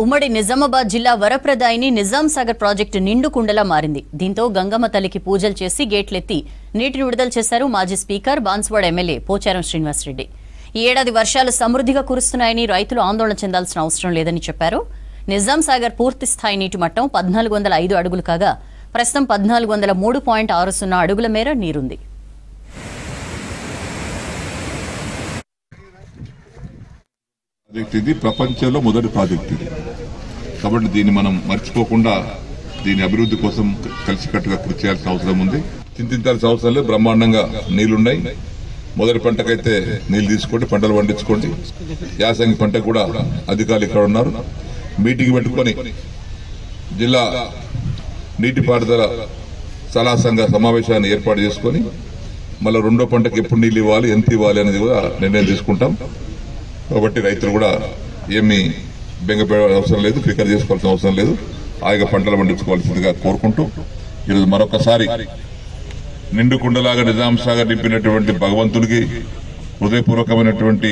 ఉమ్మడి నిజామాబాద్ జిల్లా వరప్రదాయిని నిజాం సాగర్ ప్రాజెక్టు నిండు కుండలా మారింది. దీంతో గంగమ్మ తల్లికి పూజలు చేసి గేట్లెత్తి నీటిని విడుదల చేశారు మాజీ స్పీకర్ బాన్స్వాడ ఎమ్మెల్యే పోచారం శ్రీనివాసరెడ్డి. ఈ ఏడాది వర్షాలు సమృద్ధిగా కురుస్తున్నాయని రైతులు ఆందోళన చెందాల్సిన అవసరం లేదని చెప్పారు. నిజాం సాగర్ పూర్తి స్థాయి నీటి మట్టం 1405 అడుగులు కాగా ప్రస్తుతం 1403.60 అడుగుల మేర నీరుంది. ఇది ప్రపంచంలో మొదటి ప్రాజెక్ట్ ఇది కాబట్టి దీన్ని మనం మర్చిపోకుండా దీని అభివృద్ధి కోసం కలిసికట్టుగా కృషి చేయాల్సిన అవసరం ఉంది. చింతించాల్సిన అవసరం లేదు. బ్రహ్మాండంగా నీళ్లున్నాయి. మొదటి పంటకైతే నీళ్లు తీసుకోండి, పంటలు పండించుకోండి. యాసంగి పంటకు కూడా అధికారులు ఇక్కడ ఉన్నారు. మీటింగ్ పెట్టుకుని జిల్లా నీటిపారుదల సలహా సంఘ సమావేశాన్ని ఏర్పాటు చేసుకుని మళ్ళీ రెండో పంటకు ఎప్పుడు నీళ్లు ఇవ్వాలి, ఎంత ఇవ్వాలి అనేది కూడా నిర్ణయం తీసుకుంటాం. కాబట్టి రైతులు కూడా ఏమీ బెంగపడే అవసరం లేదు, ఫికర్ చేసుకోవాల్సిన అవసరం లేదు. హాయిగా పంటలు పండించుకోవాల్సిందిగా కోరుకుంటూ ఈరోజు మరొకసారి నిండు కుండలాగా నిజాం సాగర్ నింపినటువంటి భగవంతుడికి హృదయపూర్వకమైనటువంటి